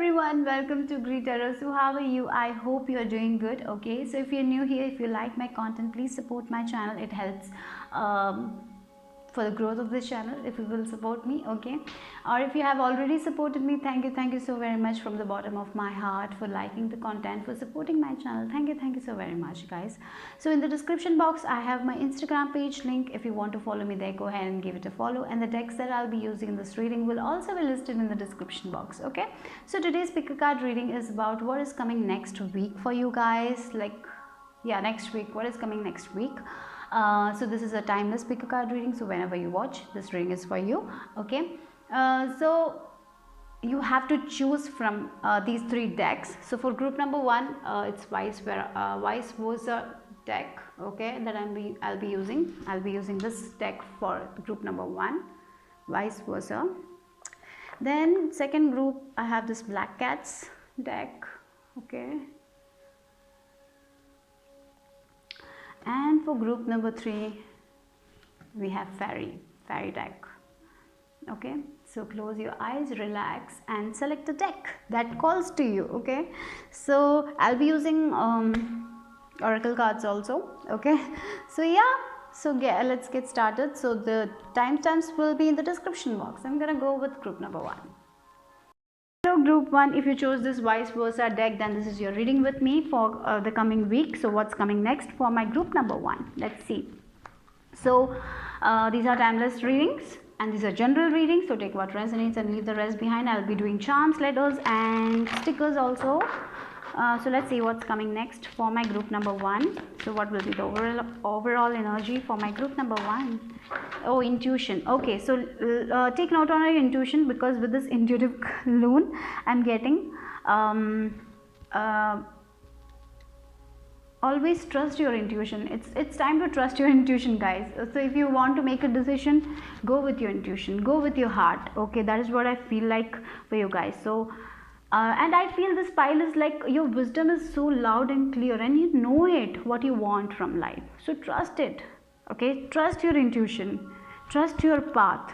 everyone, welcome to Greet Tarot. So how are you? I hope you are doing good. Okay, so if you're new here, if you like my content, please support my channel. It helps for the growth of this channel if you will support me. Okay, or if you have already supported me, thank you so very much from the bottom of my heart for liking the content, for supporting my channel. Thank you so very much, guys. So in the description box I have my Instagram page link. If you want to follow me there, go ahead and give it a follow, and the decks that I'll be using in this reading will also be listed in the description box. Okay, so today's pick a card reading is about what is coming next week for you guys. Next week, what is coming next week. So this is a timeless pick a card reading, so whenever you watch, this reading is for you. Okay, so you have to choose from these three decks. So for group number one, it's vice versa deck. Okay, that I'll be using. I'll be using this deck for group number one, vice versa. Then second group, I have this Black Cats deck. Okay, and for group number three, we have fairy deck. Okay, so close your eyes, relax, and select a deck that calls to you. Okay, so I'll be using oracle cards also. Okay, so yeah, so let's get started. So the timestamps will be in the description box. I'm gonna go with group number one. Hello group one, if you chose this vice versa deck, then this is your reading with me for the coming week. So what's coming next for my group number one? Let's see. So these are timeless readings and these are general readings, so take what resonates and leave the rest behind. I'll be doing charms, letters and stickers also. So let's see what's coming next for my group number one. So what will be the overall energy for my group number one? Oh, intuition. Okay, so take note on your intuition, because with this intuitive loon I'm getting always trust your intuition. It's time to trust your intuition, guys. So if you want to make a decision, go with your intuition, go with your heart. Okay, that is what I feel like for you guys. So and I feel this pile is like your wisdom is so loud and clear, and you know it what you want from life. So trust it. Okay, trust your intuition, trust your path.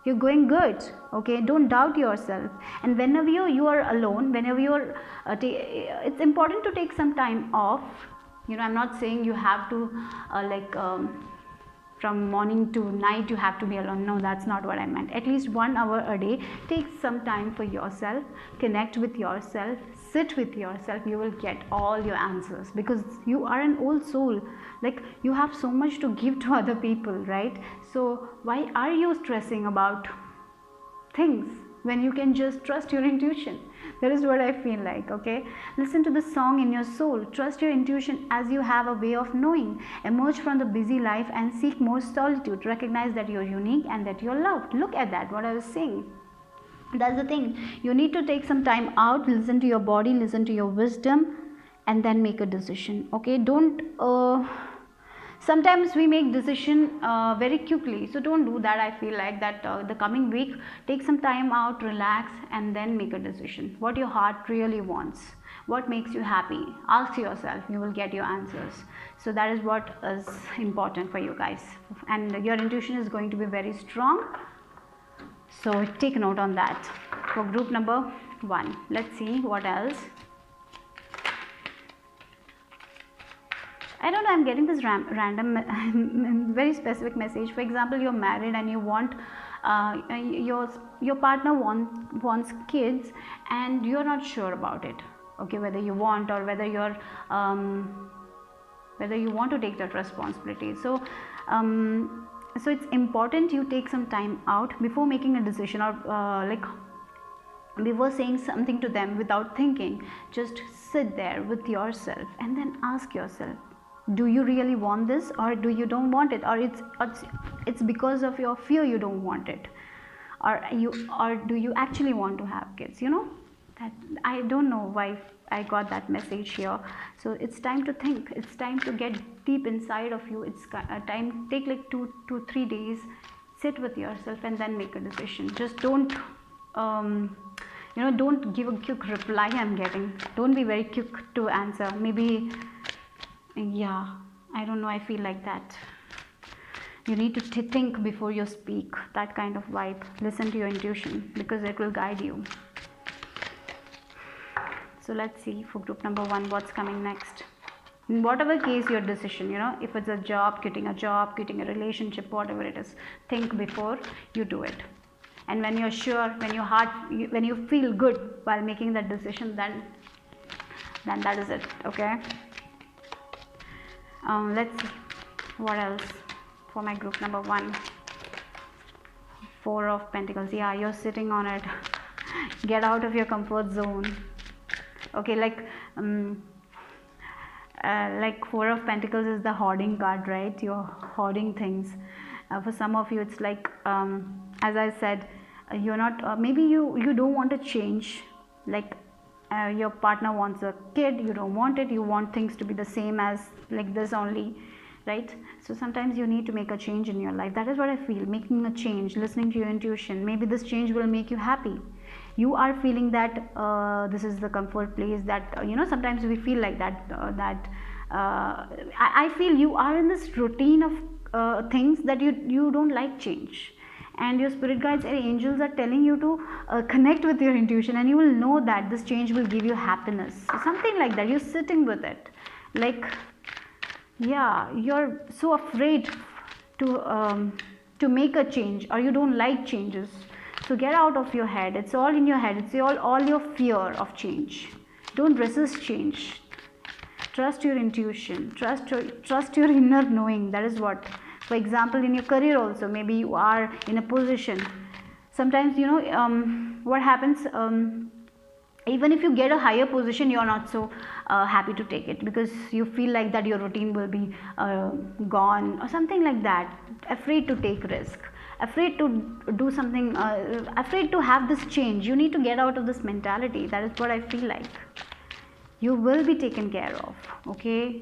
You're going good. Okay, don't doubt yourself. And whenever you are alone, whenever you're it's important to take some time off. You know, I'm not saying you have to from morning to night you have to be alone. No, that's not what I meant. At least 1 hour a day, take some time for yourself, connect with yourself, sit with yourself. You will get all your answers, because you are an old soul. Like, you have so much to give to other people, right? So why are you stressing about things when you can just trust your intuition? That is what I feel like. Okay, listen to the song in your soul, trust your intuition as you have a way of knowing. Emerge from the busy life and seek more solitude. Recognize that you're unique and that you're loved. Look at that, what I was saying. That's the thing. You need to take some time out, listen to your body, listen to your wisdom, and then make a decision. Okay, don't sometimes we make decision very quickly, so don't do that. I feel like that the coming week, take some time out, relax, and then make a decision. What your heart really wants, what makes you happy, ask yourself. You will get your answers. So that is what is important for you guys, and your intuition is going to be very strong. So take note on that for group number one. Let's see what else. I don't know, I'm getting this random very specific message. For example, you're married and you want your partner wants kids, and you're not sure about it. Okay, whether you want, or whether you want to take that responsibility. So so it's important you take some time out before making a decision, or before saying something to them without thinking. Just sit there with yourself and then ask yourself, do you really want this, or do you don't want it, or it's because of your fear you don't want it, or do you actually want to have kids? You know, that I don't know why I got that message here. So it's time to think, it's time to get deep inside of you. It's time, take like 2 to 3 days, sit with yourself and then make a decision. Just don't don't give a quick reply. I'm getting, don't be very quick to answer. Maybe, yeah, I don't know, I feel like that. You need to think before you speak, that kind of vibe. Listen to your intuition, because it will guide you. So let's see for group number 1 what's coming next. In whatever case your decision, if it's a job, quitting a relationship, whatever it is, think before you do it. And when you're sure, when you feel good while making that decision, then that is it. Okay. Let's see what else for my group number 1. 4 of Pentacles. Yeah, you're sitting on it. Get out of your comfort zone. Okay, like 4 of Pentacles is the hoarding card, right? You're hoarding things. For some of you, it's like, as I said, you're not, maybe you don't want to change. Like your partner wants a kid, you don't want it, you want things to be the same as like this only, right? So sometimes you need to make a change in your life. That is what I feel, making a change, listening to your intuition. Maybe this change will make you happy. You are feeling that this is the comfort place, that sometimes we feel like that, I feel you are in this routine of things that you don't like change. And your spirit guides and angels are telling you to connect with your intuition, and you will know that this change will give you happiness. So something like that, you're sitting with it. Like, yeah, you're so afraid to make a change, or you don't like changes. So get out of your head. It's all in your head. It's all your fear of change. Don't resist change. Trust your intuition. Trust your inner knowing. That is what. For example, in your career also, maybe you are in a position. Sometimes, what happens, even if you get a higher position, you are not so happy to take it, because you feel like that your routine will be gone or something like that. Afraid to take risk, afraid to do something, afraid to have this change. You need to get out of this mentality. That is what I feel like. You will be taken care of. Okay,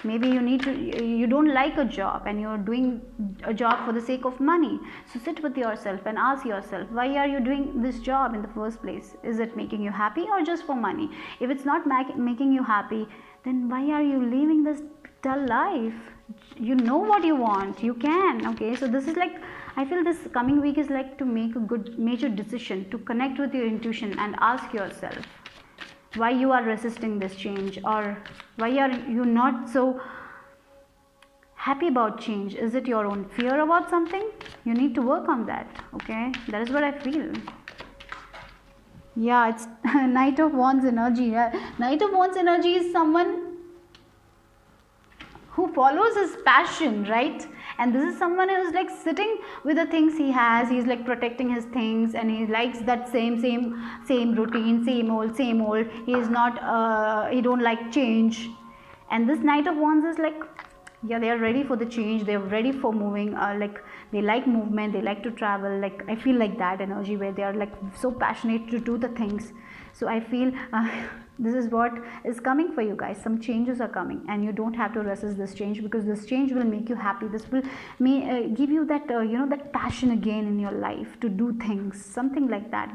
maybe you don't like a job and you're doing a job for the sake of money. So sit with yourself and ask yourself, why are you doing this job in the first place? Is it making you happy or just for money? If it's not making you happy, then why are you living this dull life? You know what you want, you can. Okay, so this is like, I feel this coming week is like to make a good major decision, to connect with your intuition and ask yourself why you are resisting this change, or why are you not so happy about change. Is it your own fear about something? You need to work on that. Okay, that is what I feel. Yeah, it's Knight of Wands energy. Knight of Wands energy is someone who follows his passion, right? And this is someone who is like sitting with the things he has. He's like protecting his things, and he likes that same routine, same old. He is not he don't like change. And this Knight of Wands is like, yeah, they are ready for the change, they're ready for moving, like they like movement, they like to travel. Like I feel like that energy where they are like so passionate to do the things. So I feel this is what is coming for you guys. Some changes are coming, and you don't have to resist this change, because this change will make you happy. This will give you that that passion again in your life to do things, something like that.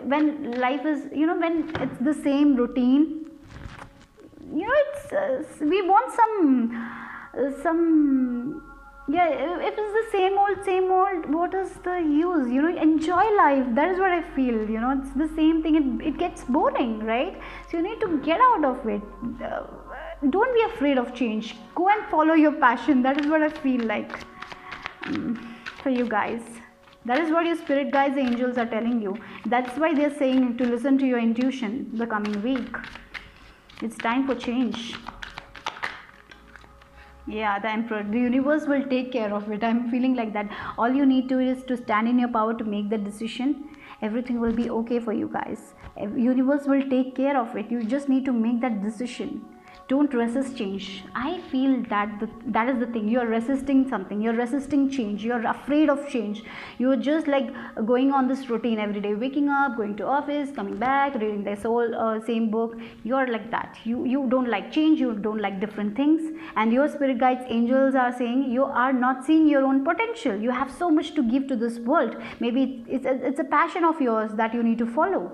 When life is, when it's the same routine, it's we want some yeah, if it's the same old, what is the use? Enjoy life. That is what I feel. It's the same thing. It gets boring, right? So you need to get out of it. Don't be afraid of change. Go and follow your passion. That is what I feel like for you guys. That is what your spirit guides, angels are telling you. That's why they're saying to listen to your intuition the coming week. It's time for change. Yeah, the Emperor. The universe will take care of it. I'm feeling like that. All you need to is to stand in your power to make the decision. Everything will be okay for you guys. Universe will take care of it. You just need to make that decision. Don't resist change. I feel that is the thing. You're resisting something. You're resisting change. You're afraid of change. You're just like going on this routine every day, waking up, going to office, coming back, reading this whole same book. You're like that. You don't like change. You don't like different things. And your spirit guides, angels are saying you are not seeing your own potential. You have so much to give to this world. Maybe it's a passion of yours that you need to follow.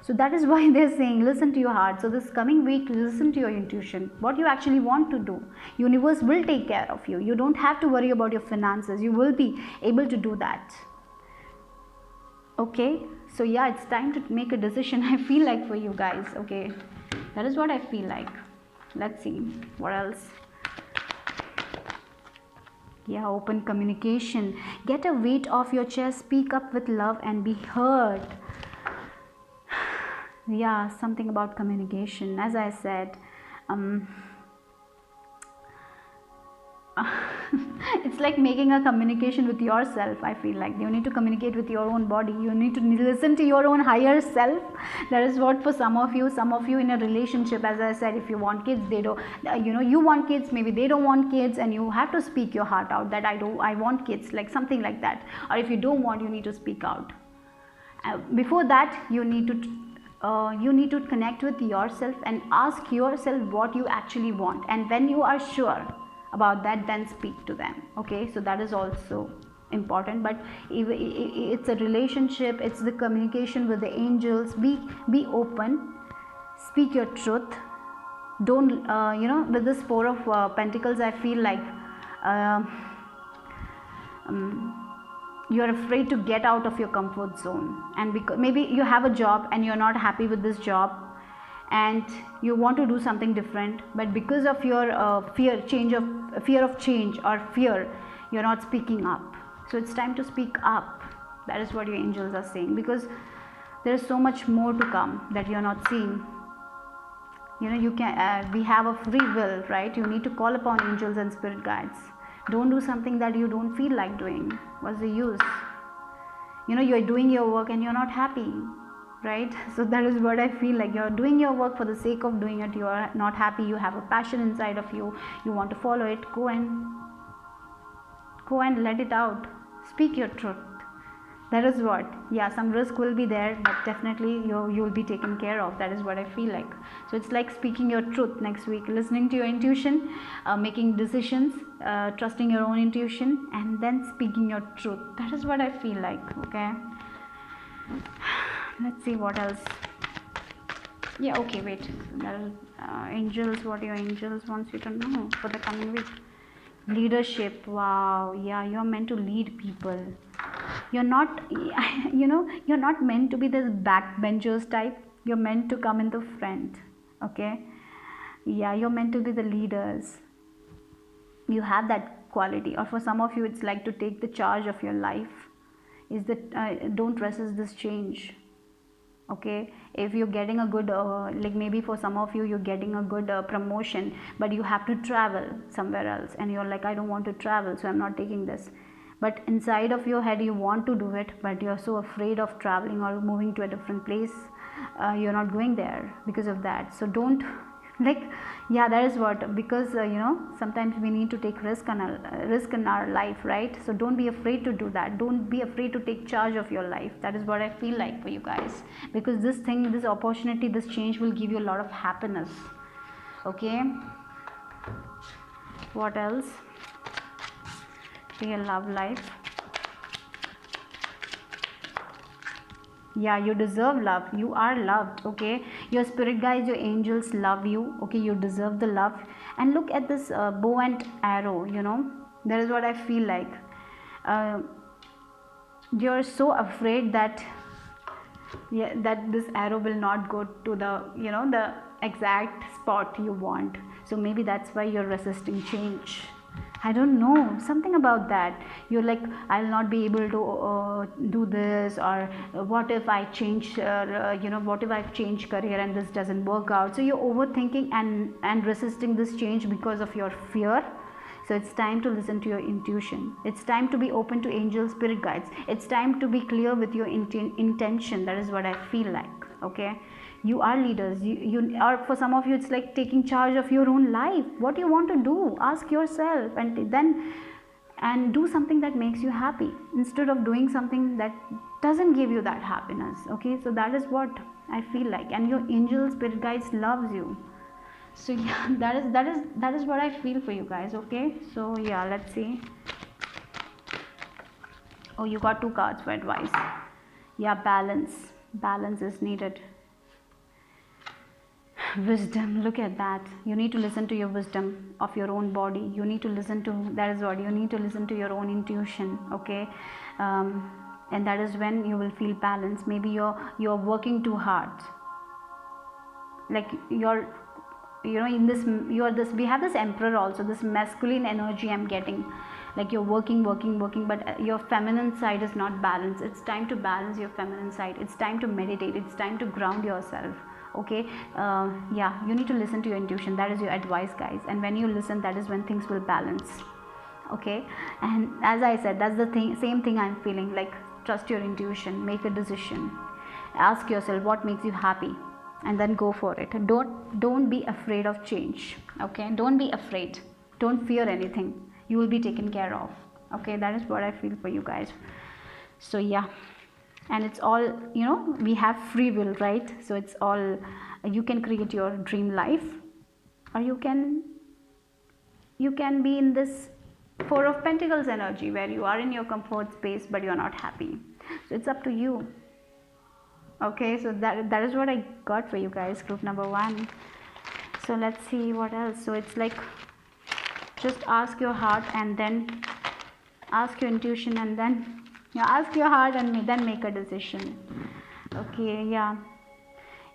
So that is why they're saying listen to your heart. So this coming week, listen to your intuition, what you actually want to do. Universe will take care of you. You don't have to worry about your finances. You will be able to do that. Okay, So yeah, it's time to make a decision. I feel like for you guys. Okay, that is what I feel like. Let's see what else. Yeah, open communication. Get a weight off your chest. Speak up with love and be heard. Yeah, something about communication. As I said, it's like making a communication with yourself. I feel like you need to communicate with your own body. You need to listen to your own higher self. That is what for some of you in a relationship, as I said, if you want kids, they don't, you want kids, maybe they don't want kids, and you have to speak your heart out that I want kids, like something like that. Or if you don't want, you need to speak out. Before that, you need to connect with yourself and ask yourself what you actually want, and when you are sure about that, then speak to them. Okay, so that is also important. But if it's a relationship, it's the communication with the angels. Be open, speak your truth. Don't with this Four of Pentacles, I feel like you're afraid to get out of your comfort zone, and because maybe you have a job and you're not happy with this job, and you want to do something different, but because of your fear of change, or fear, you're not speaking up. So it's time to speak up. That is what your angels are saying, because there is so much more to come that you're not seeing. You can we have a free will, right? You need to call upon angels and spirit guides. Don't do something that you don't feel like doing. What's the use? You're doing your work and you're not happy, right? So that is what I feel like. You're doing your work for the sake of doing it. You are not happy. You have a passion inside of you. You want to follow it. Go and let it out. Speak your truth. That is what. Yeah, some risk will be there, but definitely you'll be taken care of. That is what I feel like. So it's like speaking your truth next week, listening to your intuition, making decisions, trusting your own intuition, and then speaking your truth. That is what I feel like. Okay, let's see what else. Yeah, okay, wait. Angels, what your angels wants you to know for the coming week. Leadership. Wow, yeah, you're meant to lead people. You're not you're not meant to be this backbenchers type. You're meant to come in the front. Okay, yeah, you're meant to be the leaders. You have that quality. Or for some of you, it's like to take the charge of your life. Is that don't resist this change. Okay, if you're getting a good like maybe for some of you, you're getting a good promotion, but you have to travel somewhere else, and you're like, I don't want to travel, so I'm not taking this. But inside of your head, you want to do it, but you're so afraid of traveling or moving to a different place. You're not going there because of that. So don't, like, yeah, that is what, because sometimes we need to take risk in our life, right? So don't be afraid to do that. Don't be afraid to take charge of your life. That is what I feel like for you guys, because this opportunity, this change will give you a lot of happiness. Okay, what else? Your love life. Yeah, you deserve love. You are loved. Okay, your spirit guides, your angels love you. Okay, you deserve the love. And look at this bow and arrow. That is what I feel like. You're so afraid that that this arrow will not go to the exact spot you want. So maybe that's why you're resisting change. I don't know, something about that. You're like, I'll not be able to do this, or what if I change what if I change career and this doesn't work out. So you're overthinking and resisting this change because of your fear. So it's time to listen to your intuition. It's time to be open to angel spirit guides. It's time to be clear with your intention. That is what I feel like. Okay, you are leaders. You are, for some of you, it's like taking charge of your own life. What do you want to do? Ask yourself, and do something that makes you happy, instead of doing something that doesn't give you that happiness. Okay, so that is what I feel like, and your angel spirit guides loves you. So yeah, that is what I feel for you guys. Okay, so yeah, let's see. Oh, you got 2 cards for advice. Yeah, balance is needed. Wisdom, look at that. You need to listen to your wisdom of your own body. You need to listen to, that is what, you need to listen to your own intuition. Okay, and that is when you will feel balance. Maybe you're working too hard, like you're, in this, you're this, we have this emperor also, this masculine energy I'm getting, like you're working, but your feminine side is not balanced. It's time to balance your feminine side. It's time to meditate. It's time to ground yourself. Okay. Yeah, you need to listen to your intuition. That is your advice, guys, and when you listen, that is when things will balance. Okay. And as I said, that's the same thing I'm feeling, like trust your intuition, make a decision, ask yourself what makes you happy, and then go for it. Don't be afraid of change. Okay, don't be afraid, don't fear anything. You will be taken care of. Okay, that is what I feel for you guys. So yeah, and it's all, we have free will, right? So it's all, you can create your dream life, or you can be in this Four of Pentacles energy where you are in your comfort space but you're not happy. So it's up to you. Okay, so that is what I got for you guys, group number 1. So let's see what else. So it's like, just ask your heart, and then ask your intuition, and then ask your heart, and then make a decision. Okay, yeah.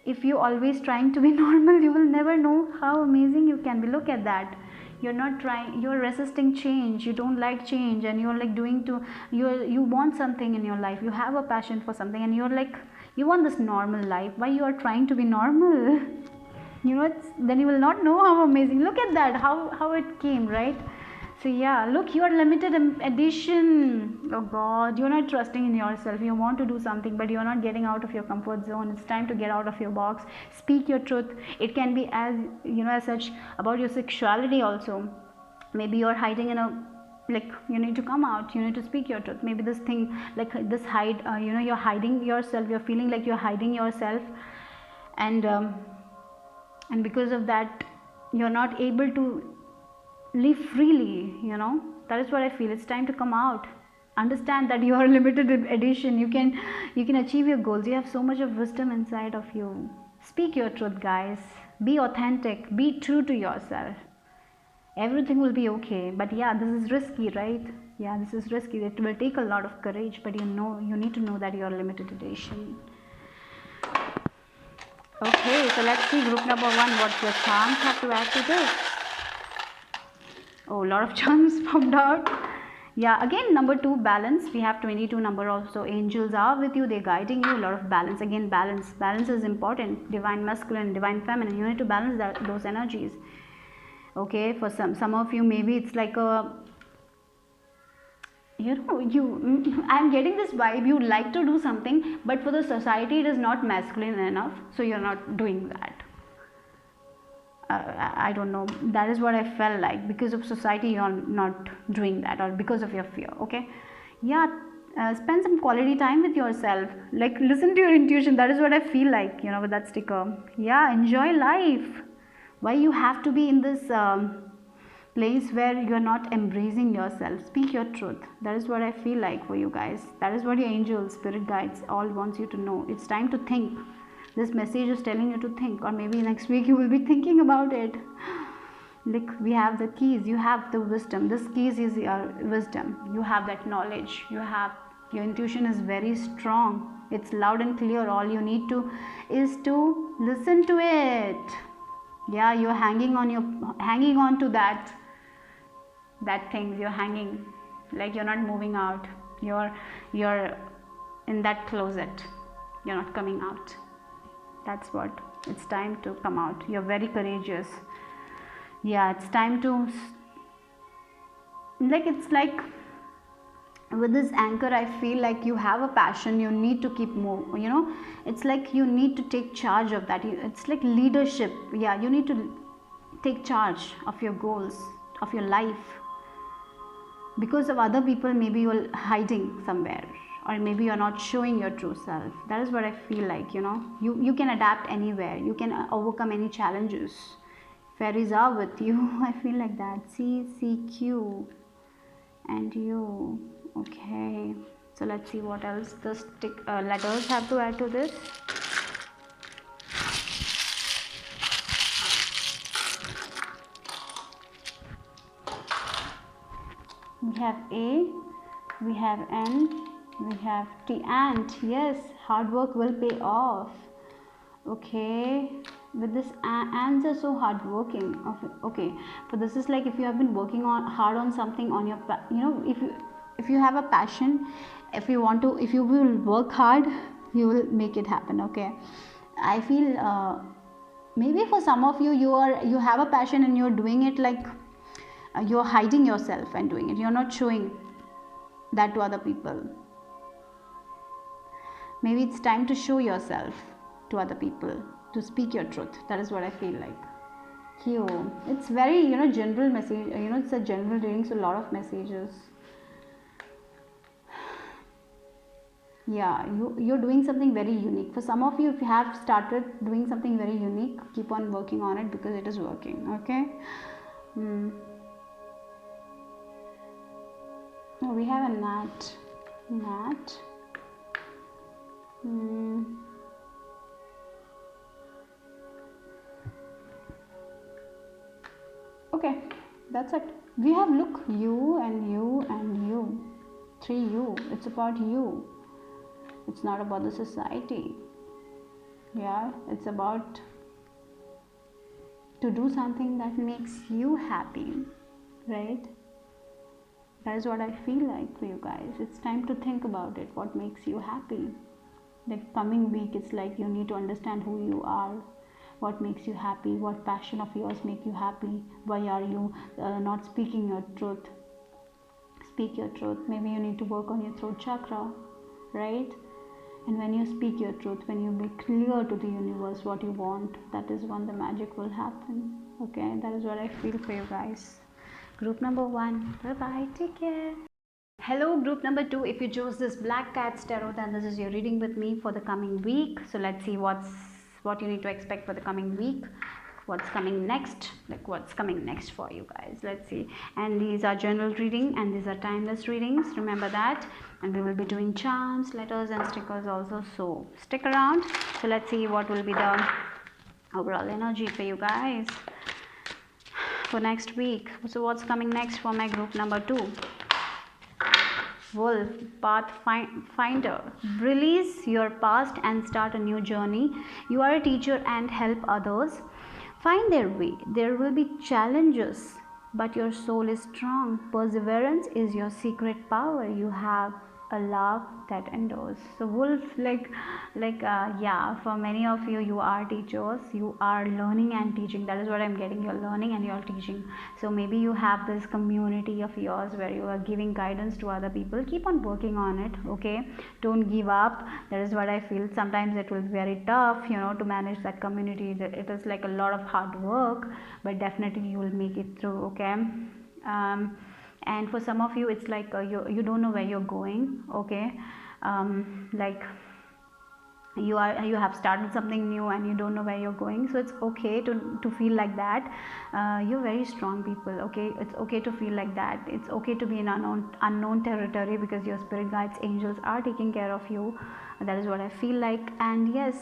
If you always trying to be normal, you will never know how amazing you can be. Look at that. You're not trying, you're resisting change, you don't like change, and you're like you want something in your life, you have a passion for something, and you're like, you want this normal life. Why you are trying to be normal? Then you will not know how amazing. Look at that, how it came, right? So yeah, look, you are limited edition. Oh God, you're not trusting in yourself. You want to do something, but you're not getting out of your comfort zone. It's time to get out of your box. Speak your truth. It can be as such about your sexuality also. Maybe you're hiding in a, like, you need to come out, you need to speak your truth. Maybe this thing, like this you're hiding yourself, you're feeling like you're hiding yourself, and because of that you're not able to live freely. That is what I feel. It's time to come out. Understand that you are a limited edition. You can achieve your goals. You have so much of wisdom inside of you. Speak your truth, guys. Be authentic, be true to yourself. Everything will be okay. But yeah, this is risky, right? Yeah, this is risky. It will take a lot of courage, but you need to know that you are a limited edition. Okay, so let's see group number 1. What your charms have to add to this? Oh, a lot of charms popped out. Yeah, again, number 2, balance. We have 22 number also. Angels are with you. They're guiding you. A lot of balance. Again, balance. Balance is important. Divine masculine, divine feminine. You need to balance those energies. Okay, for some of you, maybe it's like a, I'm getting this vibe. You like to do something, but for the society, it is not masculine enough. So you're not doing that. I don't know, that is what I felt like. Because of society you're not doing that, or because of your fear. Okay, yeah, spend some quality time with yourself, like listen to your intuition. That is what I feel like, with that sticker. Yeah, enjoy life. Why you have to be in this place where you're not embracing yourself? Speak your truth. That is what I feel like for you guys. That is what your angels, spirit guides all wants you to know. It's time to think. This message is telling you to think, or maybe next week you will be thinking about it. Like, we have the keys, you have the wisdom. This keys is your wisdom. You have that knowledge. Your intuition is very strong. It's loud and clear. All you need to is to listen to it. Yeah, you're hanging on to that things. You're hanging, like you're not moving out. You're in that closet. You're not coming out. That's what. It's time to come out. You're very courageous. Yeah, it's time to, it's like with this anchor, I feel like you have a passion. You need to keep moving. It's like you need to take charge of that. It's like leadership. Yeah, you need to take charge of your goals, of your life. Because of other people, maybe you're hiding somewhere, or maybe you're not showing your true self. That is what I feel like. You can adapt anywhere. You can overcome any challenges. Fairies are with you. I feel like that. CCQ and you. Okay, so let's see what else the letters have to add to this. We have A, we have N, We have the ant. Yes, hard work will pay off. Okay, with this ants are so hardworking. Okay, for this is like if you have been working on hard on something on your, if you have a passion, if you want to, if you will work hard, you will make it happen. Okay, I feel maybe for some of you, you have a passion and you're doing it like you're hiding yourself and doing it. You're not showing that to other people. Maybe it's time to show yourself to other people, to speak your truth. That is what I feel like. Here, it's very general message. It's a general reading, so a lot of messages. Yeah, you're doing something very unique. For some of you, if you have started doing something very unique, keep on working on it because it is working. Okay. Oh, we have a gnat. Gnat. Okay, that's it. We have look, you and you and you. 3 you. It's about you. It's not about the society. Yeah, it's about to do something that makes you happy, right? That is what I feel like for you guys. It's time to think about it. What makes you happy? The coming week, it's like you need to understand who you are, what makes you happy, what passion of yours make you happy, why are you not speaking your truth. Speak your truth. Maybe you need to work on your throat chakra, right? And when you speak your truth, when you be clear to the universe what you want, that is when the magic will happen. Okay, that is what I feel for you guys. Group number 1, bye bye, take care. Hello, group number 2. If you chose this Black Cats Tarot, then this is your reading with me for the coming week. So let's see what you need to expect for the coming week. What's coming next, like what's coming next for you guys. Let's see. And these are general reading and these are timeless readings, remember that. And we will be doing charms, letters and stickers also, so stick around. So let's see what will be the overall energy for you guys for next week. So what's coming next for my group number 2? Wolf, Pathfinder. Release your past and start a new journey. You are a teacher and help others find their way. There will be challenges, but your soul is strong. Perseverance is your secret power. You have a love that endures. So wolf, yeah, for many of you, you are teachers, you are learning and teaching. That is what I'm getting. You're learning and you're teaching. So maybe you have this community of yours where you are giving guidance to other people. Keep on working on it. Okay, don't give up. That is what I feel. Sometimes it will be very tough, to manage that community. It is like a lot of hard work, but definitely you will make it through. Okay. And for some of you, it's like you don't know where you're going. Okay, like you have started something new and you don't know where you're going, so it's okay to feel like that. You're very strong people. Okay, it's okay to feel like that. It's okay to be in unknown territory because your spirit guides, angels are taking care of you. That is what I feel like. And yes,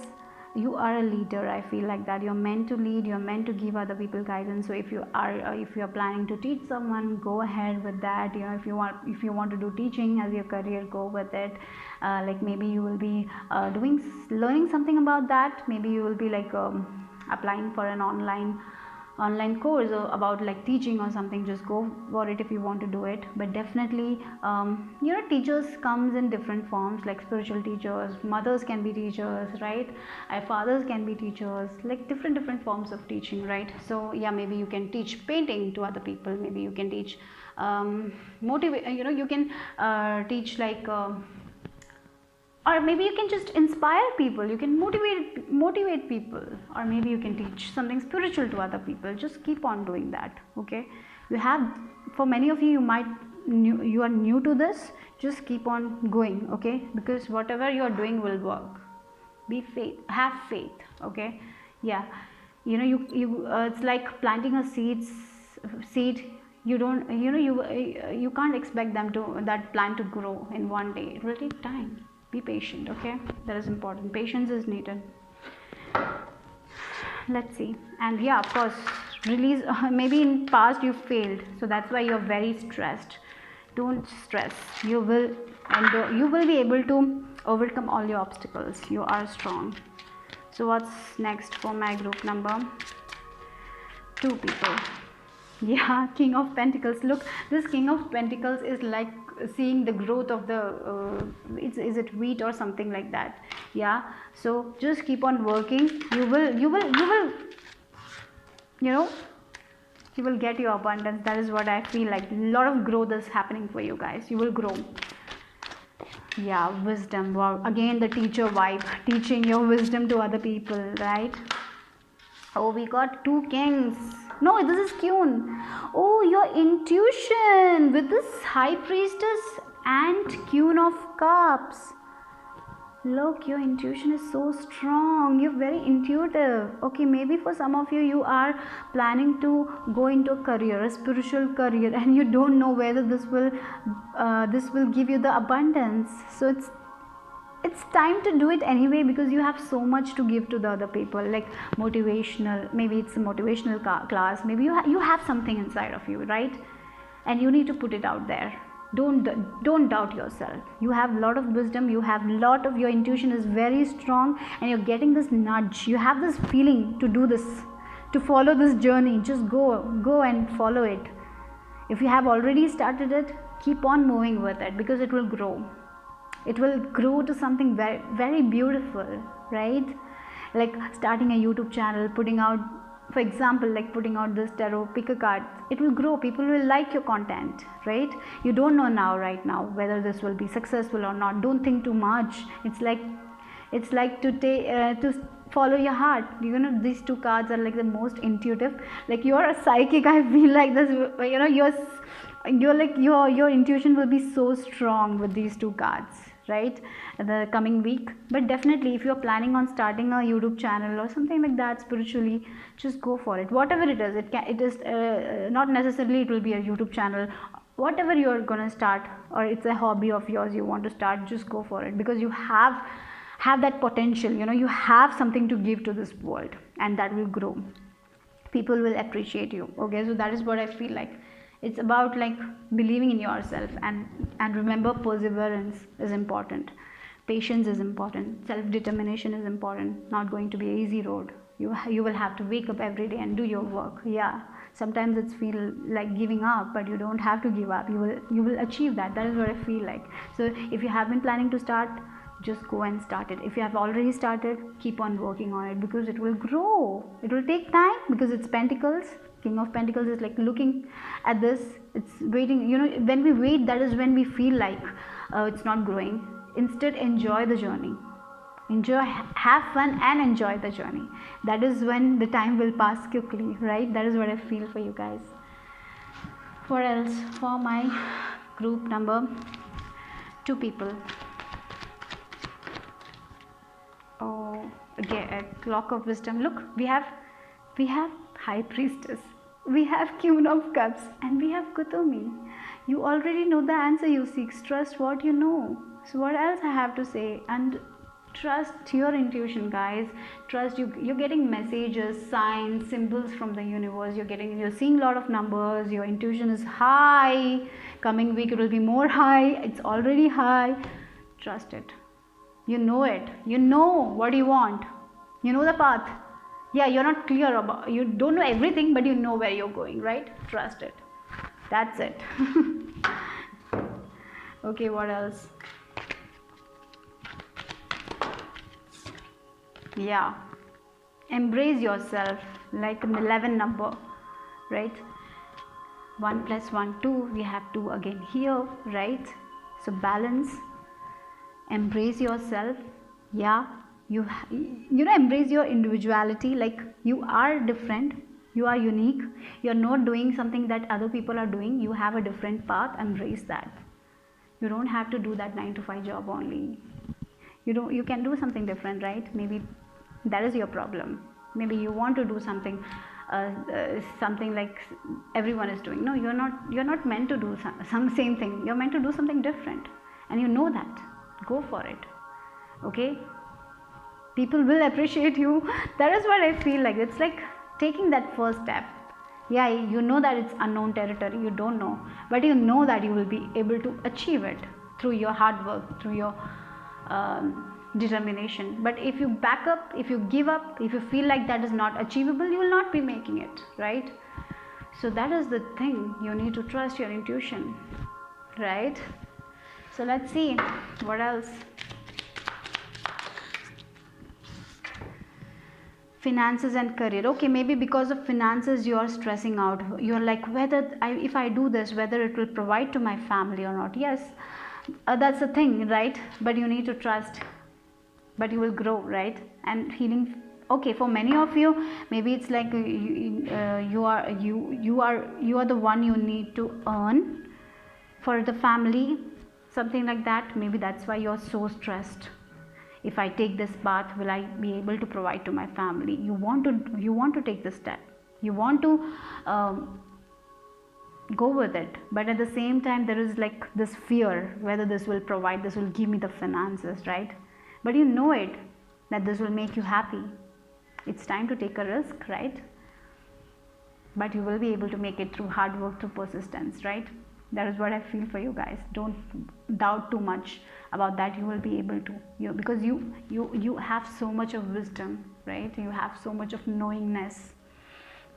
you are a leader. I feel like that you're meant to lead, you're meant to give other people guidance. So if you are planning to teach someone, go ahead with that. If you want to do teaching as your career, go with it. Like maybe you will be learning something about that. Maybe you will be like applying for an online course or about like teaching or something. Just go for it if you want to do it. But definitely teachers comes in different forms, like spiritual teachers, mothers can be teachers, right? Fathers can be teachers, like different forms of teaching, right? So yeah, maybe you can teach painting to other people, maybe you can teach motivate, you can teach like or maybe you can just inspire people, you can motivate people, or maybe you can teach something spiritual to other people. Just keep on doing that. Okay, for many of you, you are new to this, just keep on going. Okay, because whatever you are doing will work. Have faith. Okay, yeah, it's like planting a seed. You don't you can't expect that plant to grow in one day. It will take time. Be patient. Okay, that is important. Patience is needed. Let's see. And yeah, of course, release. Maybe in past you failed, so that's why you're very stressed. Don't stress. You will and you will be able to overcome all your obstacles. You are strong. So what's next for my group number 2 people? Yeah, King of Pentacles. Look, this King of Pentacles is like seeing the growth of the is it wheat or something like that. Yeah, so just keep on working. You will you will get your abundance. That is what I feel like. A lot of growth is happening for you guys. You will grow. Yeah, wisdom. Wow, again the teacher vibe, teaching your wisdom to other people, right? Oh, we got 2 kings. No, this is Kyun. Oh, your intuition with this high priestess and Queen of Cups. Look, your intuition is so strong. You're very intuitive. Okay, maybe for some of you, you are planning to go into a career, a spiritual career, and you don't know whether this will give you the abundance. So it's time to do it anyway, because you have so much to give to the other people, like motivational, maybe it's a motivational class, maybe you have something inside of you, right? And you need to put it out there. Don't doubt yourself. You have a lot of wisdom, you have a lot of, your intuition is very strong, and you're getting this nudge, you have this feeling to do this, to follow this journey. Just go and follow it. If you have already started it, keep on moving with it, because it will grow. It will grow to something very, very beautiful, right? Like starting a YouTube channel, putting out, for example, like putting out this tarot, pick a card. It will grow. People will like your content, right? You don't know right now whether this will be successful or not. Don't think too much. It's like to follow your heart. These 2 cards are like the most intuitive. Like you're a psychic. I feel like this. You're like your intuition will be so strong with these 2 cards, right, the coming week. But definitely, if you're planning on starting a YouTube channel or something like that spiritually, just go for it. Whatever it is, it is not necessarily it will be a YouTube channel. Whatever you're gonna start, or it's a hobby of yours you want to start, just go for it, because you have that potential. You have something to give to this world, and that will grow. People will appreciate you. Okay, so that is what I feel like. It's about like believing in yourself, and remember, perseverance is important, patience is important, self-determination is important. Not going to be an easy road. You will have to wake up every day and do your work. Yeah, sometimes it's feel like giving up, but you don't have to give up. You will achieve that. That is what I feel like. So if you have been planning to start, just go and start it. If you have already started, keep on working on it, because it will grow. It will take time, because it's Pentacles. King of Pentacles is like looking at this, it's waiting. When we wait, that is when we feel like it's not growing. Instead, enjoy the journey. Have fun and enjoy the journey. That is when the time will pass quickly, right? That is what I feel for you guys. What else for my group number 2 people? Oh, again, a clock of wisdom. Look, we have High Priestess, we have Queen of Cups, and we have Kuthumi. You already know the answer you seek. Trust what you know. So what else I have to say? And trust your intuition, guys. Trust you're getting messages, signs, symbols from the universe. You're seeing a lot of numbers. Your intuition is high. Coming week it will be more high. It's already high. Trust it. You know it. You know what you want. You know the path. Yeah, you're not clear about, you don't know everything, but you know where you're going, right? Trust it. That's it. Okay, what else? Yeah, embrace yourself, like an 11 number, right? 1 + 1 2, we have 2 again here, right? So balance, embrace yourself. Yeah, you embrace your individuality. Like you are different, you are unique, you're not doing something that other people are doing. You have a different path. Embrace that. You don't have to do that 9 to 5 job only. You can do something different, right? Maybe that is your problem. Maybe you want to do something something like everyone is doing. No, you're not meant to do some same thing. You're meant to do something different, and you know that. Go for it. Okay, people will appreciate you. That is what I feel like. It's like taking that first step. Yeah, you know that it's unknown territory, you don't know, but you know that you will be able to achieve it through your hard work, through your determination. But if you back up, if you give up, if you feel like that is not achievable, you will not be making it, right? So that is the thing, you need to trust your intuition, right? So let's see what else. Finances and career. Okay, maybe because of finances you are stressing out. You're like, if I do this, whether it will provide to my family or not. Yes, that's the thing, right? But you need to trust, but you will grow, right? And healing. Okay, for many of you, maybe it's like you are the one you need to earn for the family, something like that. Maybe that's why you're so stressed. If I take this path, will I be able to provide to my family? You want to take this step. You want to go with it, but at the same time there is like this fear whether this will give me the finances, right? But you know it, that this will make you happy. It's time to take a risk, right? But you will be able to make it through hard work, through persistence, right? That is what I feel for you guys. Don't doubt too much about that. You will be able to, because you have so much of wisdom, right? You have so much of knowingness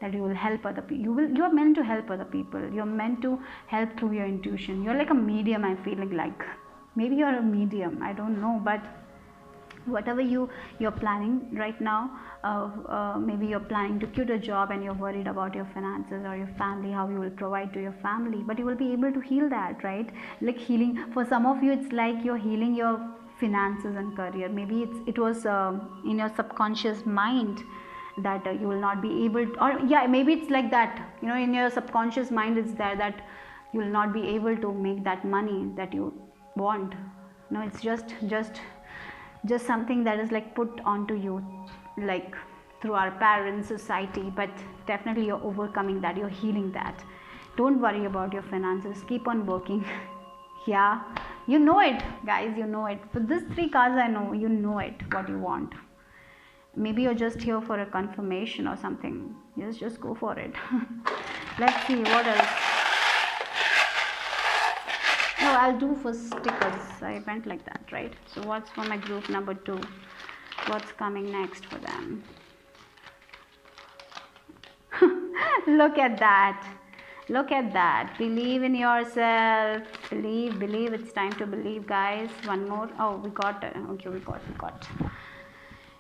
that you will help other people. You are meant to help other people. You're meant to help through your intuition. You're like a medium. I'm feeling like maybe you're a medium, I don't know, but whatever you're planning right now, maybe you're planning to quit a job and you're worried about your finances or your family, how you will provide to your family, but you will be able to heal that, right? Like healing, for some of you it's like you're healing your finances and career. Maybe it was in your subconscious mind that you will not be able to, or yeah, maybe it's like that, in your subconscious mind it's there that you will not be able to make that money that you want. No, it's just something that is like put onto you, like through our parents, society, but definitely you're overcoming that, you're healing that. Don't worry about your finances, keep on working. Yeah, you know it, guys, you know it. With these 3 cards, I know you know it, what you want. Maybe you're just here for a confirmation or something. Yes, just go for it. Let's see what else. No, I'll do for stickers. I went like that, right? So what's for my group number 2? What's coming next for them? Look at that. Look at that. Believe in yourself. Believe. It's time to believe, guys. One more. Oh, we got. Okay, we got.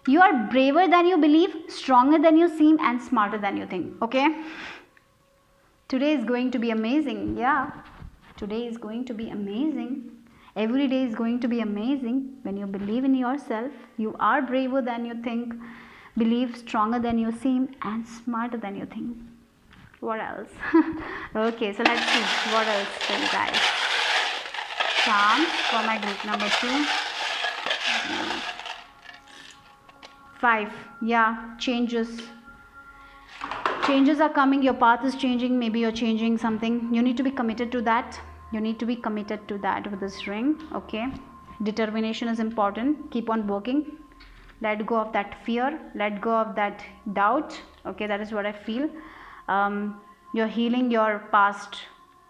You are braver than you believe, stronger than you seem, and smarter than you think. Okay? Today is going to be amazing. Yeah. Today is going to be amazing. Every day is going to be amazing. When you believe in yourself, you are braver than you think, believe stronger than you seem, and smarter than you think. What else? Okay, so let's see what else for you guys. Charms for my group number 2. 5. Yeah, changes are coming. Your path is changing. Maybe you're changing something. You need to be committed to that. With this ring. Okay, determination is important. Keep on working. Let go of that fear, let go of that doubt. Okay, that is what I feel. You're healing your past.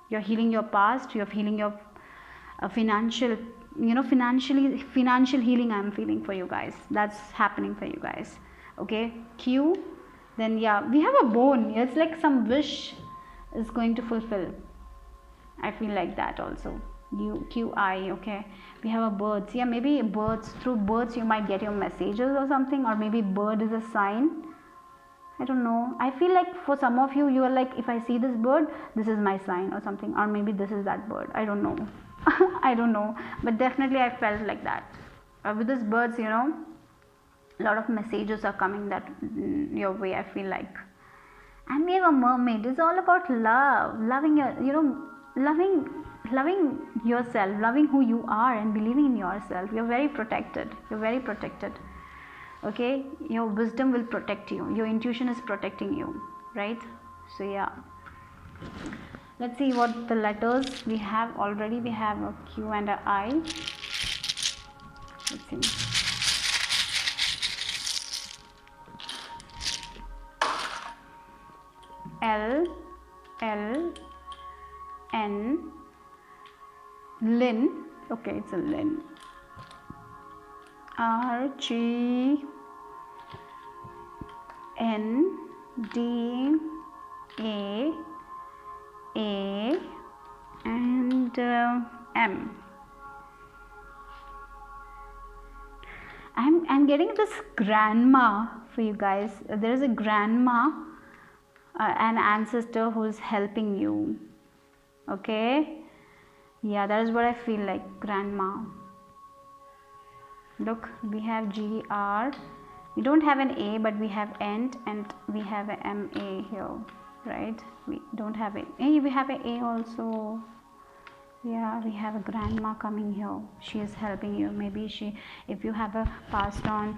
You're healing your financial, financial healing. I'm feeling for you guys. That's happening for you guys. Okay, Q. Then yeah, we have a bone. It's like some wish is going to fulfill. I feel like that also. QI. Okay, we have a birds. Yeah, maybe birds. Through birds you might get your messages or something, or maybe bird is a sign. I don't know. I feel like for some of you, you are like, if I see this bird, this is my sign or something, or maybe this is that bird. I don't know. I don't know, but definitely I felt like that. With these birds, a lot of messages are coming that your way, I feel like. And we have a mermaid. It's all about love, loving loving yourself, loving who you are, and believing in yourself. You're very protected. Okay, your wisdom will protect you. Your intuition is protecting you, right? So yeah, let's see what the letters we have already. We have a Q and a I. Let's see. L, N, Lin, Okay, it's a Lynn. RGND A and M. I'm getting this grandma for you guys. There is a grandma, an ancestor who's helping you. Okay, yeah, that is what I feel like, grandma. Look, we have GR. We don't have an A, but we have ENT and we have a MA here, right? We don't have it. Hey, we have an A also. Yeah, we have a grandma coming here. She is helping you. Maybe if you have a passed on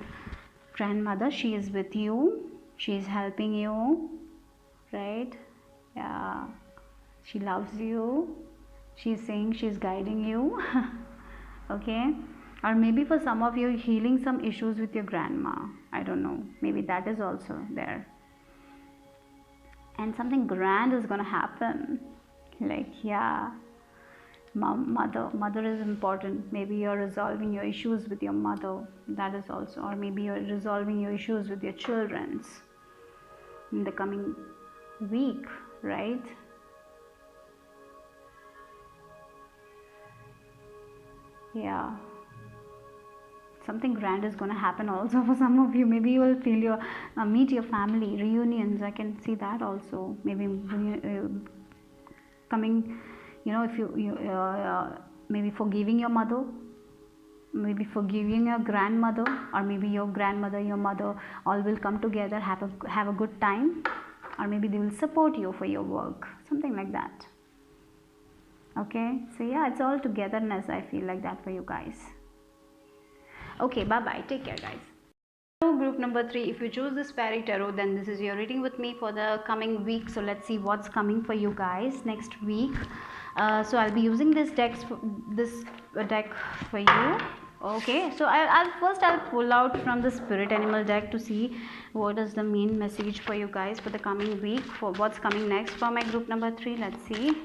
grandmother, she is with you. She is helping you, right? Yeah, she loves you. She's saying she's guiding you. Okay, or maybe for some of you, healing some issues with your grandma. I don't know, maybe that is also there, and something grand is gonna happen. Like, yeah, mother is important. Maybe you're resolving your issues with your mother. That is also, or maybe you're resolving your issues with your children's in the coming week, right? Yeah, something grand is going to happen also for some of you. Maybe you will feel your meet your family reunions. I can see that also. Maybe coming, if maybe forgiving your mother, maybe forgiving your grandmother, or maybe your grandmother, your mother, all will come together, have a good time, or maybe they will support you for your work, something like that. Okay, so yeah, it's all togetherness. I feel like that for you guys. Okay, bye bye, take care guys. Group number 3, if you choose this fairy tarot, then this is your reading with me for the coming week. So let's see what's coming for you guys next week. So I'll be using this deck for you. Okay, so I'll pull out from the spirit animal deck to see what is the main message for you guys for the coming week, for what's coming next for my group number 3. Let's see.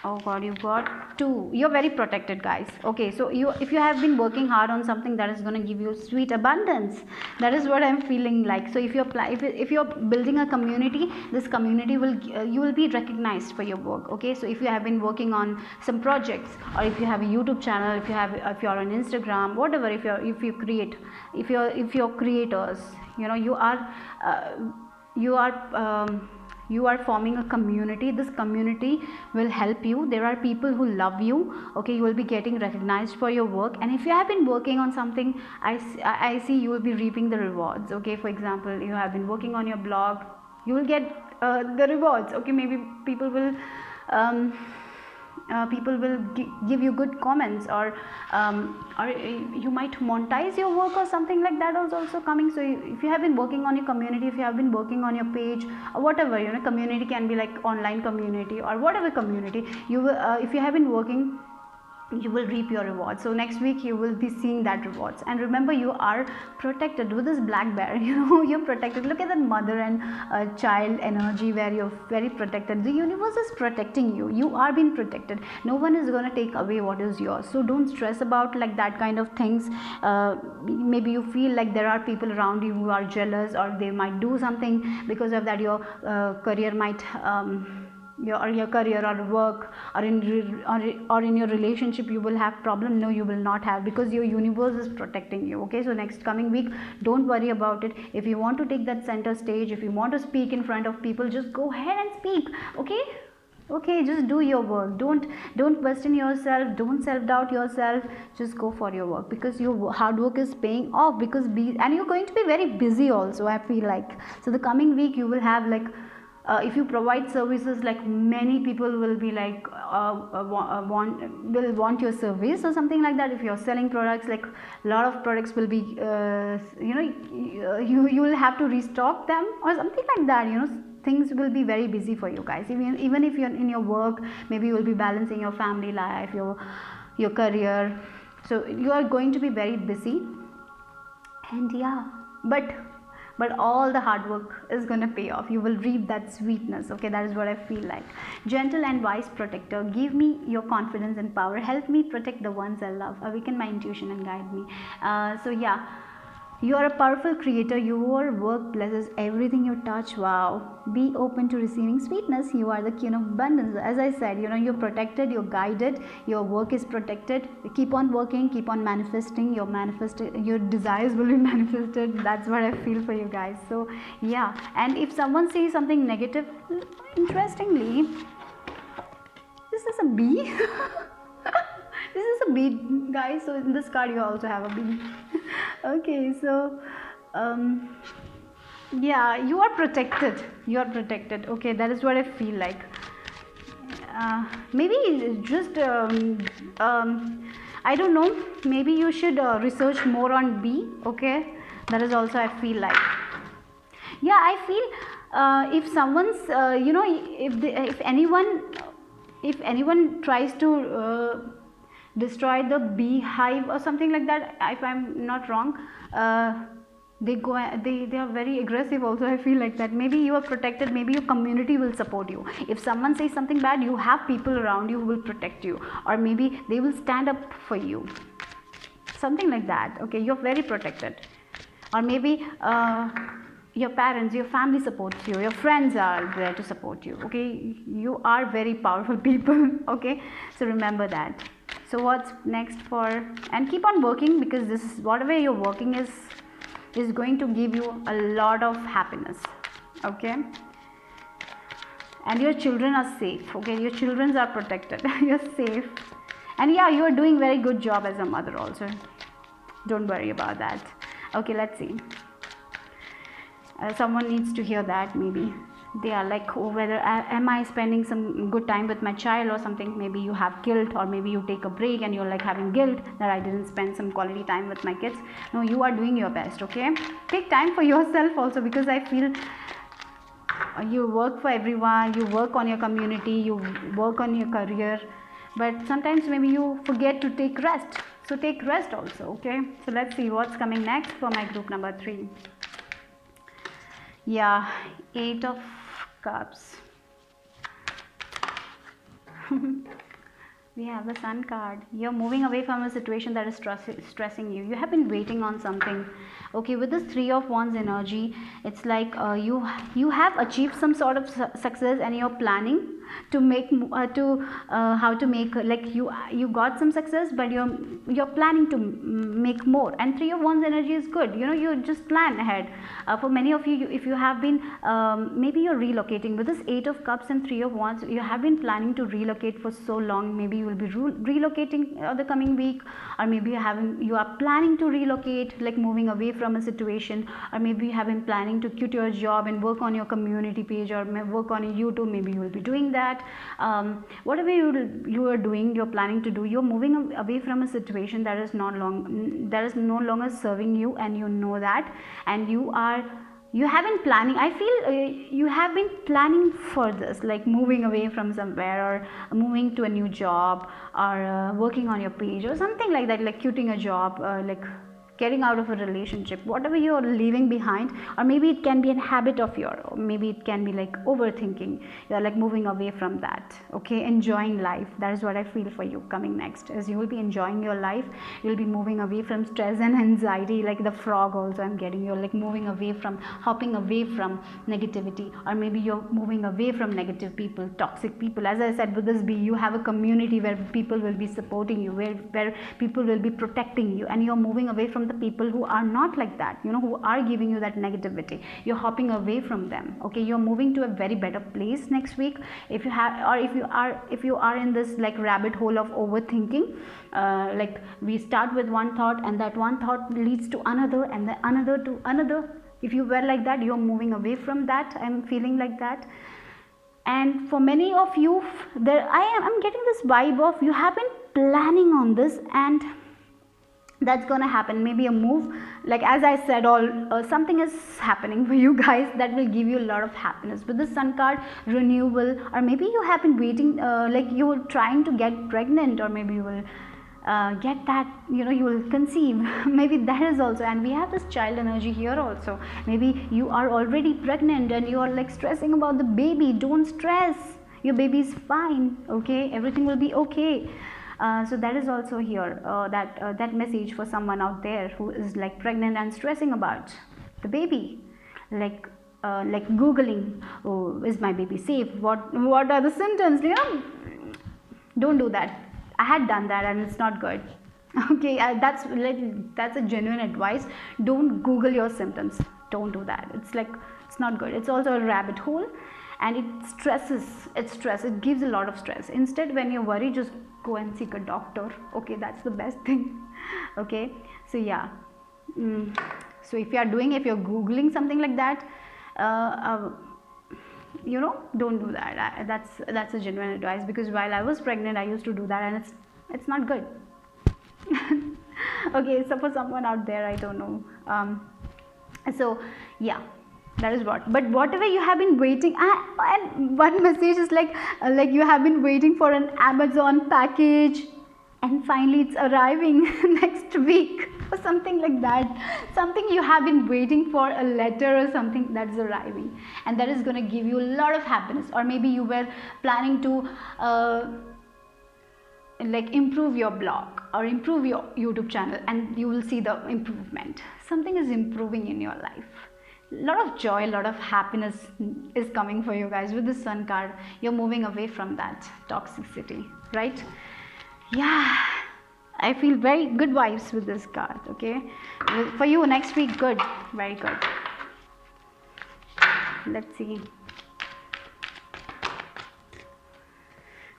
Oh god, you got 2. You're very protected, guys. Okay, so if you have been working hard on something, that is going to give you sweet abundance. That is what I'm feeling like. So if you're building a community, this community will you will be recognized for your work. Okay, so if you have been working on some projects, or if you have a YouTube channel, if you're on Instagram, whatever, if you're creators, you are forming a community. This community will help you. There are people who love you. Okay, you will be getting recognized for your work, and if you have been working on something, I see you will be reaping the rewards. Okay, for example, you have been working on your blog, you will get the rewards. Okay, maybe people will give you good comments, or you might monetize your work or something like that is also coming. So if you have been working on your community, if you have been working on your page, or whatever, community can be like online community or whatever community you will, if you have been working, you will reap your rewards. So next week you will be seeing that rewards. And remember, you are protected with this black bear. You're protected. Look at that mother and child energy, where you're very protected. The universe is protecting you. You are being protected. No one is going to take away what is yours. So don't stress about like that kind of things. Maybe you feel like there are people around you who are jealous, or they might do something because of that. Your career might your career or work, or in your relationship you will have problem. No, you will not have, because your universe is protecting you. Okay, so next coming week, don't worry about it. If you want to take that center stage, if you want to speak in front of people, just go ahead and speak. Okay, just do your work. Don't question yourself, don't self-doubt yourself. Just go for your work, because your hard work is paying off. And you're going to be very busy also, I feel like. So the coming week you will have like, if you provide services, like many people will be like will want your service or something like that. If you're selling products, like a lot of products will be you will have to restock them or something like that. Things will be very busy for you guys. Even if you're in your work, maybe you will be balancing your family life, your career. So you are going to be very busy. And yeah, but but all the hard work is gonna pay off. You will reap that sweetness. Okay, that is what I feel like. Gentle and wise protector, give me your confidence and power. Help me protect the ones I love. Awaken my intuition and guide me. So yeah, you are a powerful creator. Your work blesses everything you touch. Wow. Be open to receiving sweetness. You are the queen of abundance. As I said, you're protected, you're guided, your work is protected. Keep on working, keep on manifesting. Your desires will be manifested. That's what I feel for you guys. So yeah, and if someone says something negative, interestingly, this is a bee. This is a bee, guys. So in this card you also have a bee. Okay, so yeah, you are protected. Okay, that is what I feel like. Maybe just I don't know, maybe you should research more on bee. Okay, that is also I feel like. Yeah, I feel if someone's if anyone tries to destroy the beehive or something like that, if I'm not wrong, they are very aggressive also. I feel like that. Maybe you are protected, maybe your community will support you. If someone says something bad, you have people around you who will protect you, or maybe they will stand up for you, something like that. Okay, you're very protected. Or maybe your parents, your family supports you, your friends are there to support you. Okay, you are very powerful people. Okay, so remember that. So what's next for, and keep on working, because this is whatever you're working is going to give you a lot of happiness. Okay, and your children are safe. Okay, your children are protected. You're safe, and yeah, you are doing very good job as a mother also. Don't worry about that. Okay, let's see. Someone needs to hear that. Maybe they are like, oh, whether am I spending some good time with my child or something. Maybe you have guilt, or maybe you take a break and you're like having guilt that I didn't spend some quality time with my kids. No, you are doing your best. Okay, take time for yourself also, because I feel you work for everyone, you work on your community, you work on your career, but sometimes maybe you forget to take rest. So take rest also. Okay, so let's see what's coming next for my group number 3. Yeah, 8 of Cups. We have the Sun card. You're moving away from a situation that is stressing you. You have been waiting on something. Okay, with this 3 of Wands energy, it's like you have achieved some sort of success, and you're planning to make how to make, like you got some success, but you're planning to make more. And 3 of Wands energy is good. You just plan ahead. For many of you, if you have been maybe you're relocating. With this 8 of Cups and 3 of Wands, you have been planning to relocate for so long. Maybe you will be relocating the coming week, or maybe you are planning to relocate, like moving away from a situation, or maybe you have been planning to quit your job and work on your community page, or work on YouTube. Maybe you will be doing that. Whatever you are doing, you're planning to do, you're moving away from a situation that is no longer serving you, and you know that, and you have been planning. I feel you have been planning for this, like moving away from somewhere, or moving to a new job, or working on your page, or something like that, like quitting a job, like getting out of a relationship, whatever you're leaving behind. Or maybe it can be a habit of yours, or maybe it can be like overthinking. You're like moving away from that. Okay, enjoying life. That is what I feel for you coming next, is you will be enjoying your life. You'll be moving away from stress and anxiety, like the frog also I'm getting. You're like moving away from, hopping away from negativity, or maybe you're moving away from negative people, toxic people. As I said, with this bee, you have a community where people will be supporting you, where people will be protecting you, and you're moving away from the people who are not like that, who are giving you that negativity. You're hopping away from them. Okay, you're moving to a very better place next week. If you have, or if you are in this like rabbit hole of overthinking, like we start with one thought, and that one thought leads to another, and then another to another. If you were like that, you're moving away from that. I'm feeling like that. And for many of you, I'm getting this vibe of you have been planning on this, and that's gonna happen. Maybe a move, like as I said, something is happening for you guys that will give you a lot of happiness. With the Sun card, renewal, or maybe you have been waiting, like you were trying to get pregnant, or maybe you will get that, you will conceive. Maybe that is also, and we have this child energy here also. Maybe you are already pregnant and you are like stressing about the baby. Don't stress, your baby is fine, okay, everything will be okay. So that is also here, that message for someone out there who is like pregnant and stressing about the baby, like googling, oh, is my baby safe, what are the symptoms, don't do that. I had done that and it's not good. Okay, that's a genuine advice. Don't google your symptoms, don't do that. It's not good. It's also a rabbit hole, and it gives a lot of stress. Instead, when you're worried, just go and seek a doctor. Okay, that's the best thing. Okay, so yeah. So if you're googling something like that, don't do that. That's a genuine advice, because while I was pregnant I used to do that, and it's not good. Okay, so for someone out there, I don't know. So yeah, that is what. But whatever you have been waiting, and one message is like you have been waiting for an Amazon package, and finally it's arriving next week, or something like that. Something you have been waiting for, a letter or something, that's arriving, and that is going to give you a lot of happiness. Or maybe you were planning to improve your blog or improve your YouTube channel, and you will see the improvement. Something is improving in your life. A lot of joy, a lot of happiness is coming for you guys with the Sun card. You're moving away from that toxicity, right? Yeah, I feel very good vibes with this card. Okay, for you next week, good, very good. Let's see.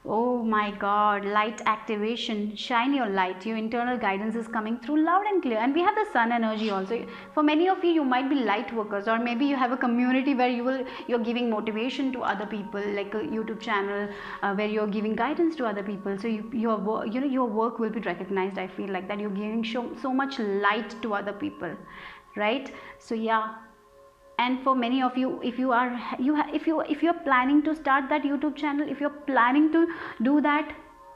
Oh my God, light activation. Shine your light. Your internal guidance is coming through loud and clear. And we have the sun energy also. For many of you, you might be light workers, or maybe you have a community where you're giving motivation to other people, like a YouTube channel where you're giving guidance to other people. So your work will be recognized. I feel like that you're giving so much light to other people, right? So yeah. And for many of you, if you're planning to start that YouTube channel, if you're planning to do that,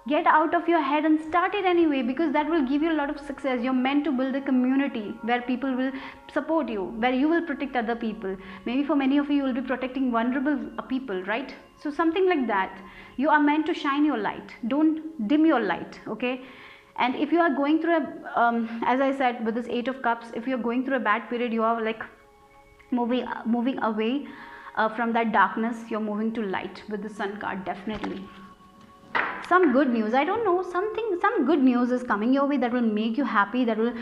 get out of your head and start it anyway, because that will give you a lot of success. You're meant to build a community where people will support you, where you will protect other people. Maybe for many of you will be protecting vulnerable people, right? So something like that. You are meant to shine your light. Don't dim your light, okay? And if you are going through as I said, with this 8 of Cups, if you're going through a bad period, you are like moving away from that darkness, you're moving to light with the Sun card. Definitely some good news, I don't know, some good news is coming your way that will make you happy, that will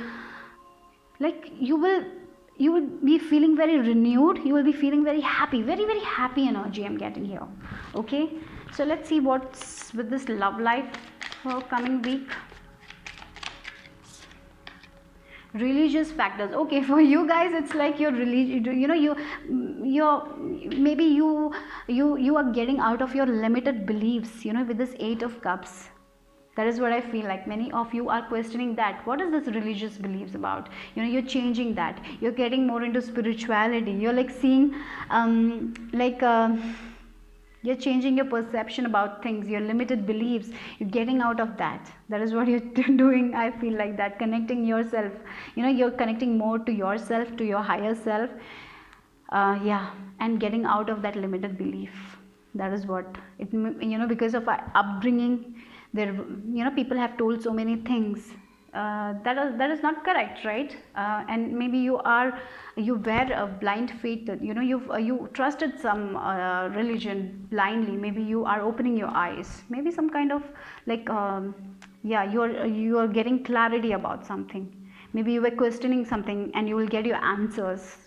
you will be feeling very renewed, you will be feeling very happy, very very happy energy I'm getting here. Okay, so let's see what's with this love life for coming week. Religious factors. Okay, for you guys, it's like your religion, maybe you are getting out of your limited beliefs, with this 8 of Cups. That is what I feel like. Many of you are questioning that. What is this religious beliefs about? You're changing that. You're getting more into spirituality. You're like seeing you're changing your perception about things, your limited beliefs. You're getting out of that. That is what you're doing. I feel like that. Connecting yourself. You're connecting more to yourself, to your higher self. Yeah, and getting out of that limited belief. That is what it. Because of our upbringing, there. People have told so many things. That is not correct, right? And maybe you were a blind faith, you trusted some religion blindly. Maybe you are opening your eyes, maybe some kind of you are getting clarity about something. Maybe you were questioning something and you will get your answers.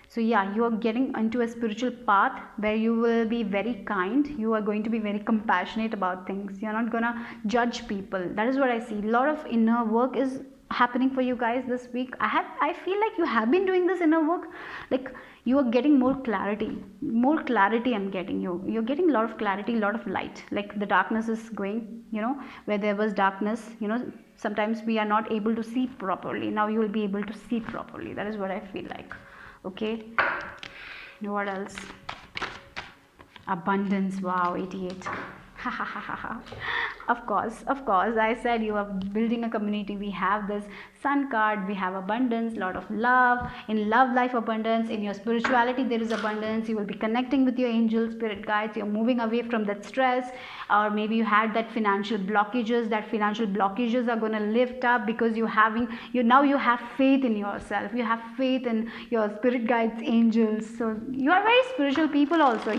So yeah, you are getting into a spiritual path where you will be very kind. You are going to be very compassionate about things. You're not gonna judge people. That is what I see. A lot of inner work is happening for you guys this week. I feel like you have been doing this inner work. Like you are getting more clarity. More clarity I'm getting. You're getting a lot of clarity, a lot of light. Like the darkness is going, where there was darkness, sometimes we are not able to see properly. Now you will be able to see properly. That is what I feel like. Okay, what else? Abundance. Wow, 88. Of course. I said you are building a community. We have this sun card, we have abundance, lot of love. In love life, abundance. In your spirituality, there is abundance. You will be connecting with your angels, spirit guides. You're moving away from that stress, or maybe you had that financial blockages. That financial blockages are going to lift up because you have faith in yourself. You have faith in your spirit guides, angels. So you are very spiritual people also.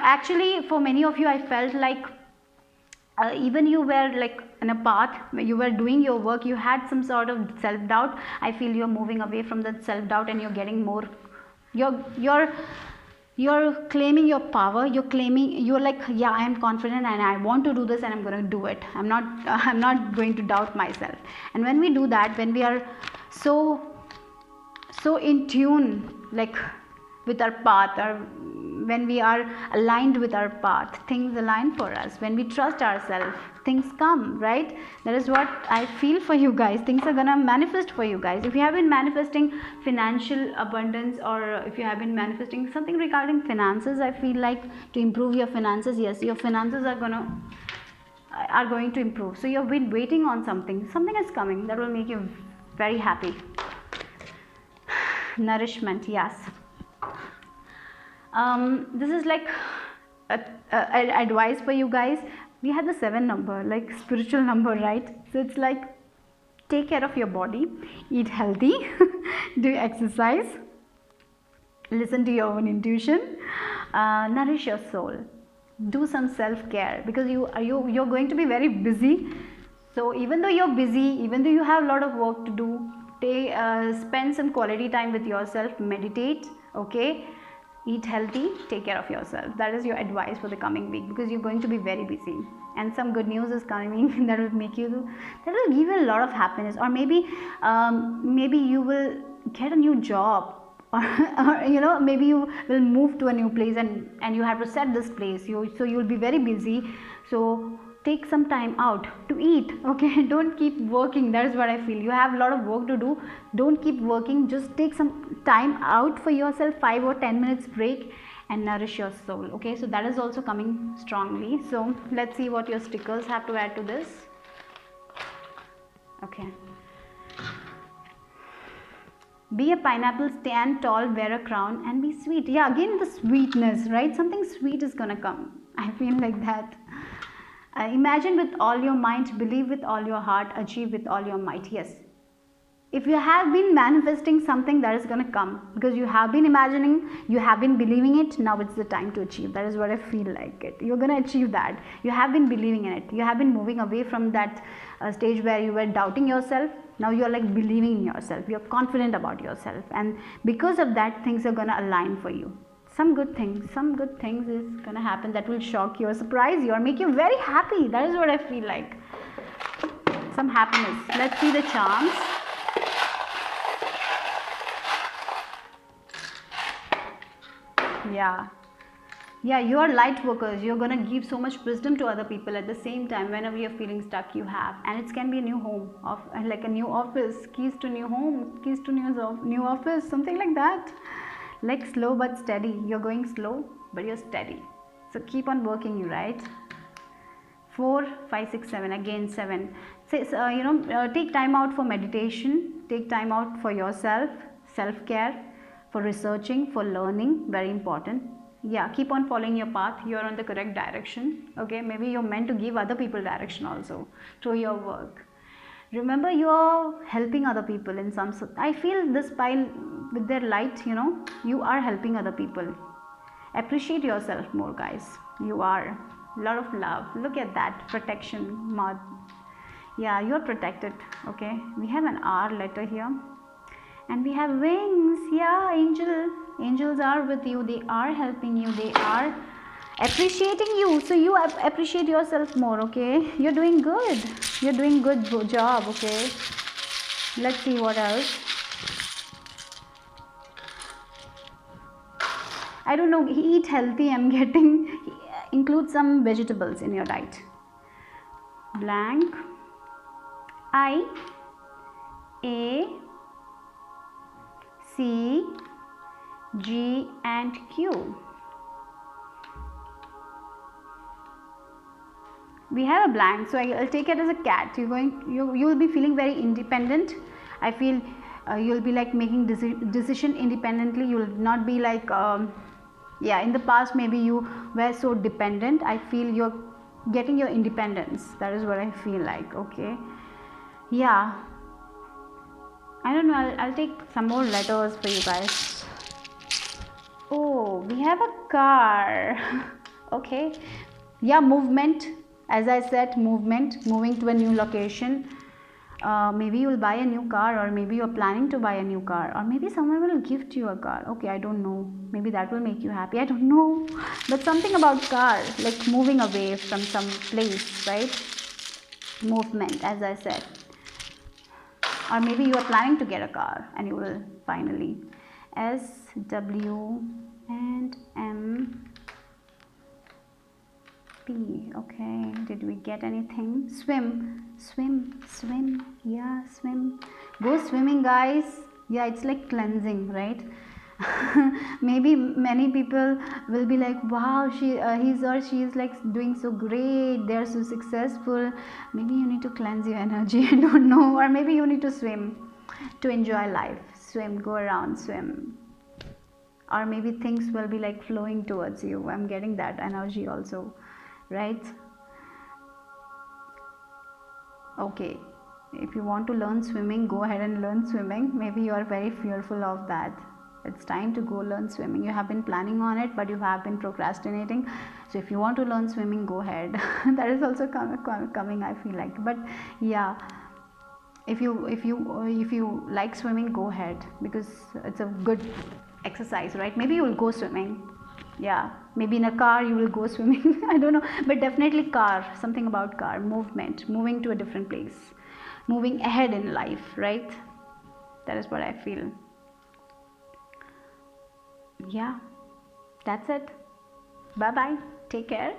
Actually, for many of you, I felt like even you were like in a path where you were doing your work, you had some sort of self doubt. I feel you're moving away from that self doubt and you're getting more, you're you're claiming your power. You're like, yeah, I am confident and I want to do this and I'm going to do it. I'm not going to doubt myself. And when we do that, when we are so in tune, like with our path, or when we are aligned with our path, things align for us. When we trust ourselves, things come, right? That is what I feel for you guys. Things are gonna manifest for you guys. If you have been manifesting financial abundance, or if you have been manifesting something regarding finances, I feel like to improve your finances, yes, your finances are going to improve. So you've been waiting on something is coming that will make you very happy. Nourishment, yes. This is like advice for you guys. We have the 7 number, like spiritual number, right? So it's like, take care of your body, eat healthy, do exercise, listen to your own intuition, nourish your soul, do some self-care, because you're going to be very busy. So even though you're busy, even though you have a lot of work to do, spend some quality time with yourself, meditate, okay? Eat healthy, take care of yourself. That is your advice for the coming week, because you're going to be very busy. And some good news is coming that will give you a lot of happiness. Or maybe you will get a new job, or maybe you will move to a new place and you have to set this place. So you'll be very busy. So take some time out to eat, okay? Don't keep working. That is what I feel. You have a lot of work to do. Don't keep working. Just take some time out for yourself, 5 or 10 minutes break, and nourish your soul, okay? So that is also coming strongly. So let's see what your stickers have to add to this. Okay. Be a pineapple, stand tall, wear a crown, and be sweet. Yeah, again the sweetness, right? Something sweet is gonna come. I feel like that. Imagine with all your mind, believe with all your heart, achieve with all your might. Yes. If you have been manifesting something, that is going to come, because you have been imagining, you have been believing it. Now it's the time to achieve. That is what I feel like it. You're going to achieve that. You have been believing in it. You have been moving away from that stage where you were doubting yourself. Now you're like believing in yourself. You're confident about yourself. And because of that, things are going to align for you. Some good things is going to happen that will shock you or surprise you or make you very happy. That is what I feel like. Some happiness. Let's see the charms. Yeah, you are light workers. You're gonna give so much wisdom to other people at the same time. Whenever you're feeling stuck, you have, and it can be a new home, like a new office, keys to new home, keys to new office, something like that. Like slow but steady. You're going slow, but you're steady. So keep on working, right? 4, 5, 6, 7. Again 7. So, take time out for meditation. Take time out for yourself, self-care, for researching, for learning. Very important. Yeah, keep on following your path. You're on the correct direction. Okay, maybe you're meant to give other people direction also through your work. Remember, you're helping other people in some. I feel this pile with their light. You are helping other people. Appreciate yourself more, guys. You are. A lot of love. Look at that protection, mud. Yeah, you're protected. Okay, we have an R letter here. And we have wings. Yeah, angels are with you. They are helping you. They are appreciating you. So you appreciate yourself more, okay? You're doing good. You're doing good job, okay? Let's see what else. I don't know. Eat healthy. I'm getting. Include some vegetables in your diet. Blank. I. A. C, G and Q. we have a blank, so I'll take it as a cat. You will be feeling very independent. I feel you'll be like making decision independently. You'll not be like yeah, in the past maybe you were so dependent. I feel you're getting your independence. That is what I feel like. Okay, yeah, I don't know, I'll take some more letters for you guys. Oh, we have a car. Okay, yeah, movement. As I said, movement, moving to a new location. Maybe you will buy a new car, or maybe you're planning to buy a new car, or maybe someone will gift you a car. Okay, I don't know, maybe that will make you happy, I don't know, but something about car, like moving away from some place, right? Movement, as I said. Or maybe you are planning to get a car and you will finally. S, W, and M, P. Okay, did we get anything? Swim, swim, swim. Yeah, swim. Go swimming, guys. Yeah, it's like cleansing, right? Maybe many people will be like, wow, he's or she is like doing so great, they're so successful. Maybe you need to cleanse your energy. I don't know. Or maybe you need to swim to enjoy life. Swim, go around, swim. Or maybe things will be like flowing towards you. I'm getting that energy also, right? Okay, if you want to learn swimming, go ahead and learn swimming. Maybe you are very fearful of that. It's time to go learn swimming. You have been planning on it, but you have been procrastinating. So if you want to learn swimming, go ahead. That is also coming, I feel like. But yeah, if you like swimming, go ahead, because it's a good exercise, right? Maybe you will go swimming. Yeah, maybe in a car you will go swimming. I don't know, but definitely car, something about car, movement, moving to a different place, moving ahead in life, right? That is what I feel. Yeah, that's it. Bye bye, take care.